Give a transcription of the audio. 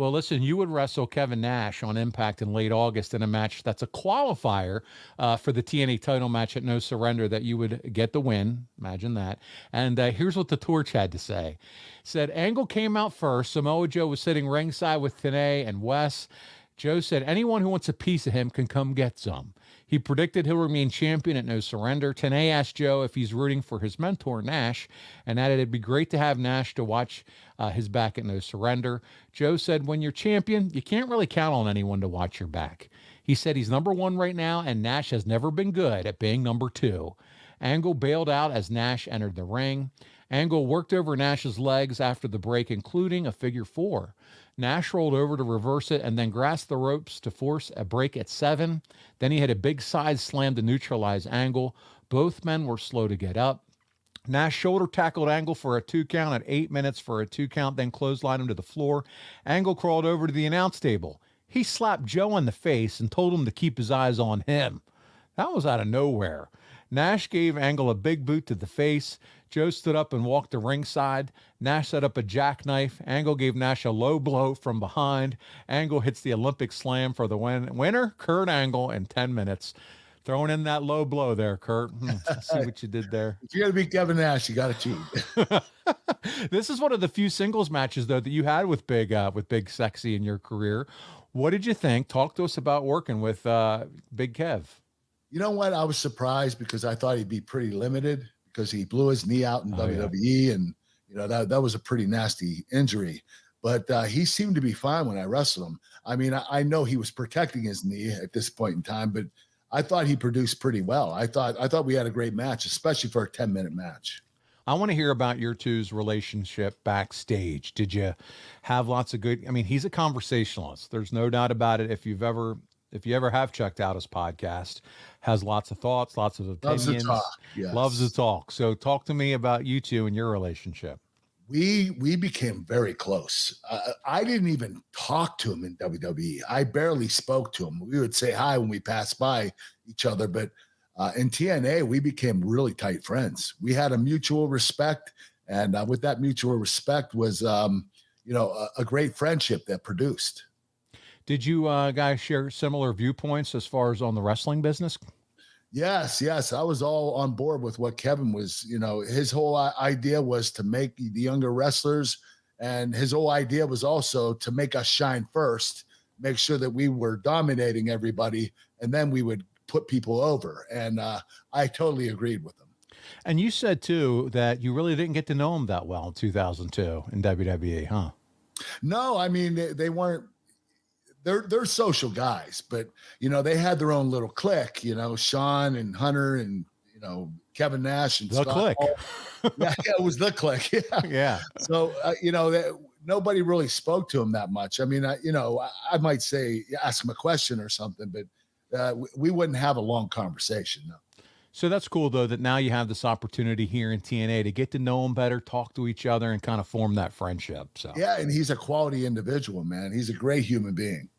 Well, listen, you would wrestle Kevin Nash on Impact in late August in a match that's a qualifier for the TNA title match at No Surrender that you would get the win. Imagine that. And here's what the Torch had to say. Said, Angle came out first. Samoa Joe was sitting ringside with TNA and Wes. Joe said, anyone who wants a piece of him can come get some. He predicted he'll remain champion at No Surrender. Tenay asked Joe if he's rooting for his mentor, Nash, and added it'd be great to have Nash to watch his back at No Surrender. Joe said, when you're champion, you can't really count on anyone to watch your back. He said he's number one right now, and Nash has never been good at being number two. Angle bailed out as Nash entered the ring. Angle worked over Nash's legs after the break, including a figure four. Nash rolled over to reverse it and then grasped the ropes to force a break at 7. Then he had a big side slam to neutralize Angle. Both men were slow to get up. Nash shoulder tackled Angle for a 2 count at 8 minutes for a 2 count, then clotheslined him to the floor. Angle crawled over to the announce table. He slapped Joe in the face and told him to keep his eyes on him. That was out of nowhere. Nash gave Angle a big boot to the face. Joe stood up and walked to ringside. Nash set up a jackknife. Angle gave Nash a low blow from behind. Angle hits the Olympic slam for the winner, Kurt Angle, in 10 minutes. Throwing in that low blow there, Kurt. See what you did there. If you got to beat Kevin Nash, you got to cheat. This is one of the few singles matches, though, that you had with Big Sexy in your career. What did you think? Talk to us about working with Big Kev. You know what? I was surprised because I thought he'd be pretty limited because he blew his knee out in WWE, and you know that was a pretty nasty injury. But he seemed to be fine when I wrestled him. I mean, I know he was protecting his knee at this point in time, but I thought he produced pretty well. I thought we had a great match, especially for a 10-minute match. I want to hear about your two's relationship backstage. Did you have lots of good? I mean, he's a conversationalist. There's no doubt about it. If you ever have checked out his podcast, has lots of thoughts, lots of opinions, loves to talk. Yes. Loves to talk. So talk to me about you two and your relationship. We became very close. I didn't even talk to him in WWE. I barely spoke to him. We would say hi when we passed by each other, but in TNA, we became really tight friends. We had a mutual respect, and with that mutual respect was, a great friendship that produced. Did you guys share similar viewpoints as far as on the wrestling business? Yes. I was all on board with what Kevin was, his whole idea was to make the younger wrestlers, and his whole idea was also to make us shine first, make sure that we were dominating everybody, and then we would put people over. And I totally agreed with him. And you said, too, that you really didn't get to know him that well in 2002 in WWE, huh? No, I mean, they weren't. They're social guys, but they had their own little clique. Sean and Hunter and Kevin Nash and the Scott clique. Yeah, it was the clique. Yeah. So nobody really spoke to him that much. I mean, I might say ask him a question or something, but we wouldn't have a long conversation. No. So that's cool, though, that now you have this opportunity here in TNA to get to know them better, talk to each other, and kind of form that friendship. So yeah, and he's a quality individual, man. He's a great human being.